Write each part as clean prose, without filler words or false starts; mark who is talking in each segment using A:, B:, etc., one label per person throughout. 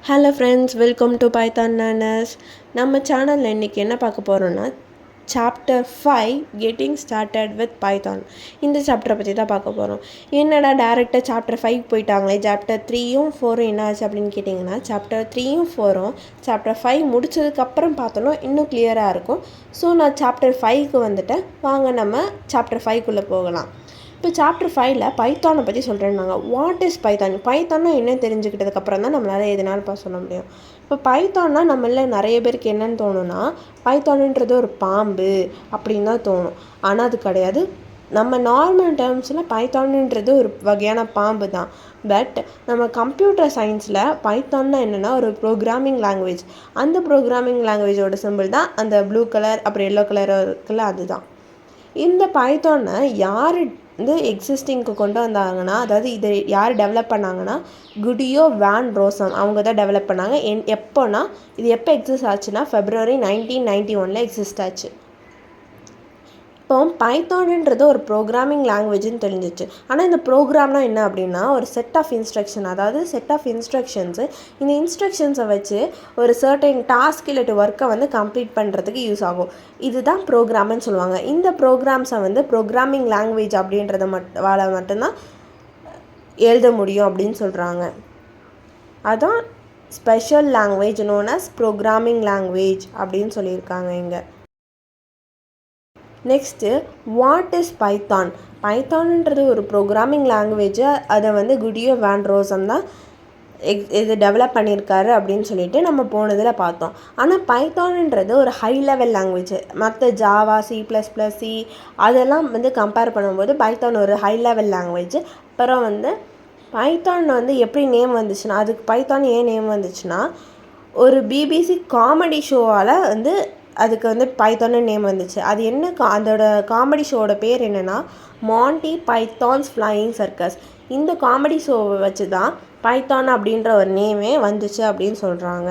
A: Hello friends, welcome to Python learners. நம்ம சேனலில் இன்றைக்கி என்ன பார்க்க போகிறோன்னா chapter 5 getting started with Python. இந்த சாப்டரை பற்றி தான் பார்க்க போகிறோம். என்னடா டேரெக்டாக சாப்டர் 5 போயிட்டாங்களே, சாப்டர் 3யும் 4ம் என்ன ஆச்சு அப்படின்னு கேட்டிங்கன்னா, சாப்டர் 3யும் 4ம் சாப்டர் 5 முடிச்சதுக்கப்புறம் பார்த்தோன்னா இன்னும் கிளியராக இருக்கும். ஸோ நான் சாப்டர் 5க்கு வந்துட்டேன். வாங்க நம்ம சாப்டர் 5க்குள்ளே போகலாம். இப்போ சாப்டர் 5ல் பைத்தானை பற்றி சொல்கிறேன்னாங்க. What is Python? பைத்தான்னா என்ன தெரிஞ்சுக்கிட்டதுக்கப்புறம் தான் நம்மளால் எதுனாலும் சொல்ல முடியும். இப்போ பைத்தான்னா நம்மள நிறைய பேருக்கு என்னென்னு தோணுன்னா, பைத்தானுன்றது ஒரு பாம்பு அப்படின்னு தான் தோணும். ஆனால் அது கிடையாது. நம்ம நார்மல் டேர்ம்ஸில் பைத்தானுன்றது ஒரு வகையான பாம்பு தான். பட் நம்ம கம்ப்யூட்டர் சயின்ஸில் பைத்தான்னா என்னென்னா ஒரு ப்ரோக்ராமிங் லாங்குவேஜ். அந்த ப்ரோக்ராமிங் லாங்குவேஜோட சிம்பிள் தான் அந்த ப்ளூ கலர் அப்புறம் எல்லோ கலர் இருக்குல்ல, அதுதான். இந்த பைத்தானை யார் எக்ஸிஸ்டிங்க்கு கொண்டு வந்தாங்கன்னா, அதாவது இதை யார் டெவலப் பண்ணாங்கன்னா, குடியோ வேன் ரோசம் அவங்க தான் டெவலப் பண்ணாங்க. எப்போனா இது எப்போ எக்ஸிஸ்ட் ஆச்சுன்னா February 1991 எக்ஸிஸ்ட் ஆச்சு. இப்போ பைத்தான்ன்றது ஒரு ப்ரோக்ராமிங் லாங்குவேஜ்னு தெரிஞ்சிச்சு. ஆனால் இந்த ப்ரோக்ராம்னா என்ன அப்படின்னா, ஒரு செட் ஆஃப் இன்ஸ்ட்ரக்ஷன், அதாவது செட் ஆஃப் இன்ஸ்ட்ரக்ஷன்ஸு. இந்த இன்ஸ்ட்ரக்ஷன்ஸை வச்சு ஒரு சர்டைன் டாஸ்க் இல்லாட்டி ஒர்க்கை கம்ப்ளீட் பண்ணுறதுக்கு யூஸ் ஆகும். இதுதான் ப்ரோக்ராம்னு சொல்லுவாங்க. இந்த ப்ரோக்ராம்ஸை ப்ரோக்ராமிங் லாங்குவேஜ் அப்படின்றத மட்டும்தான் எழுத முடியும் அப்படின்னு சொல்கிறாங்க. அதான் special language known as programming language அப்படின்னு சொல்லியிருக்காங்க இங்கே. Next, what is Python? பைத்தான்ன்றது ஒரு ப்ரோக்ராமிங் லாங்குவேஜை அதை குடியோ வேன் ரோசம் தான் இது டெவலப் பண்ணியிருக்காரு அப்படின்னு சொல்லிட்டு நம்ம போனதில் பார்த்தோம். ஆனால் பைத்தான்ன்றது ஒரு ஹை லெவல் லாங்குவேஜ். மற்ற ஜாவா, C++, அதெல்லாம் கம்பேர் பண்ணும்போது பைத்தான் ஒரு ஹை லெவல் லாங்குவேஜ். அப்புறம் பைத்தான் எப்படி நேம் வந்துச்சுன்னா, அதுக்கு பைத்தான் ஏன் நேம் வந்துச்சுன்னா, ஒரு BBC காமெடி ஷோவால் அதுக்கு பைத்தான்னு நேம் வந்துச்சு. அது என்ன அதோட காமெடி ஷோவோட பேர் என்னென்னா மான்டி பைத்தான்ஸ் ஃப்ளையிங் சர்க்கஸ். இந்த காமெடி ஷோவை வச்சு தான் பைத்தான் அப்படின்ற ஒரு நேமே வந்துச்சு அப்படின்னு சொல்கிறாங்க.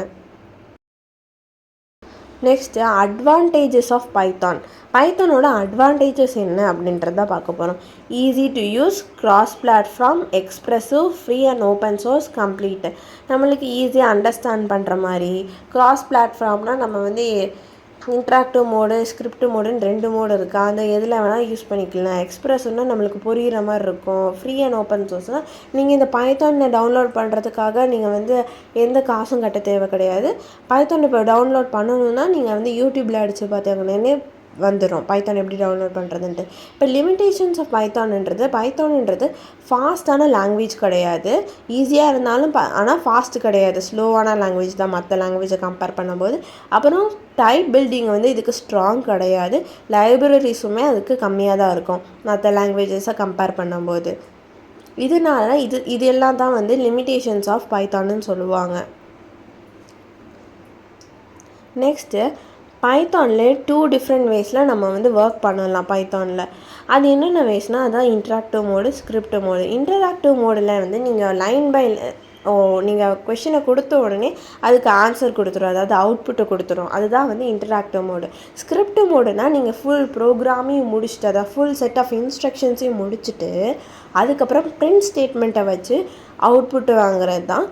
A: Next, advantages of Python. பைத்தானோட அட்வான்டேஜஸ் என்ன அப்படின்றத பார்க்க போகிறோம். Easy to use, cross platform, expressive, free and open source, complete. நம்மளுக்கு ஈஸியாக அண்டர்ஸ்டாண்ட் பண்ணுற மாதிரி. கிராஸ் பிளாட்ஃபார்ம்னால் நம்ம இன்ட்ராக்டிவ் மோடு, ஸ்கிரிப்ட் மோடுன்னு 2 மோடு இருக்குது. அந்த எதில் வேணால் யூஸ் பண்ணிக்கலாம். எக்ஸ்ப்ரெஸ்னால் நம்மளுக்கு புரிகிற மாதிரி இருக்கும். ஃப்ரீ அண்ட் ஓப்பன் சோர்ஸ்னால் நீங்கள் இந்த பைத்தானை டவுன்லோட் பண்ணுறதுக்காக நீங்கள் எந்த காசும் கட்ட தேவை கிடையாது. பைத்தான் இப்போ டவுன்லோட் பண்ணணுன்னா நீங்கள் யூடியூப்பில் அடித்து பார்த்தீங்கன்னே வந்துடும் பைத்தான் எப்படி டவுன்லோட் பண்ணுறதுன்ட்டு. இப்போ லிமிட்டேஷன்ஸ் ஆஃப் பைத்தான்ன்றது ஃபாஸ்ட்டான லாங்குவேஜ் கிடையாது. ஈஸியாக இருந்தாலும் ஆனால் ஃபாஸ்ட்டு கிடையாது. ஸ்லோவான லாங்குவேஜ் தான் மற்ற லாங்குவேஜை கம்பேர் பண்ணும்போது. அப்புறம் டைப் பில்டிங் இதுக்கு ஸ்ட்ராங் கிடையாது. லைப்ரரிஸுமே அதுக்கு கம்மியாக தான் இருக்கும் மற்ற லாங்குவேஜஸை கம்பேர் பண்ணும்போது. இதனால இது எல்லாம் தான் லிமிட்டேஷன்ஸ் ஆஃப் பைத்தான்னு சொல்லுவாங்க. நெக்ஸ்ட்டு, பைத்தானில் 2 டிஃப்ரெண்ட் வேஸில் நம்ம ஒர்க் பண்ணலாம் பைத்தானில். அது என்னென்ன வேஸ்னால், அதான் interactive mode, script mode. Interactive மோடில் நீங்கள் லைன் பை நீங்கள் கொஷினை கொடுத்த உடனே அதுக்கு ஆன்சர் கொடுத்துரும், அதாவது அவுட்புட்டை கொடுத்துரும். அதுதான் இன்டராக்டிவ் மோடு. ஸ்கிரிப்ட் மோடுனால் நீங்கள் ஃபுல் ப்ரோக்ராமையும் முடிச்சுட்டு, அதாவது ஃபுல் செட் ஆஃப் இன்ஸ்ட்ரக்ஷன்ஸையும் முடிச்சுட்டு அதுக்கப்புறம் பிரிண்ட் ஸ்டேட்மெண்ட்டை வச்சு அவுட்புட்டு வாங்குறது தான்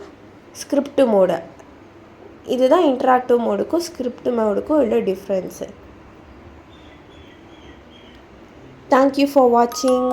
A: ஸ்கிரிப்ட் மோடு. இதுதான் இன்டராக்டிவ் மோடுக்கும் ஸ்கிரிப்ட் மோடுக்கும் உள்ள டிஃப்ரென்ஸு. தேங்க்யூ ஃபார் வாட்சிங்.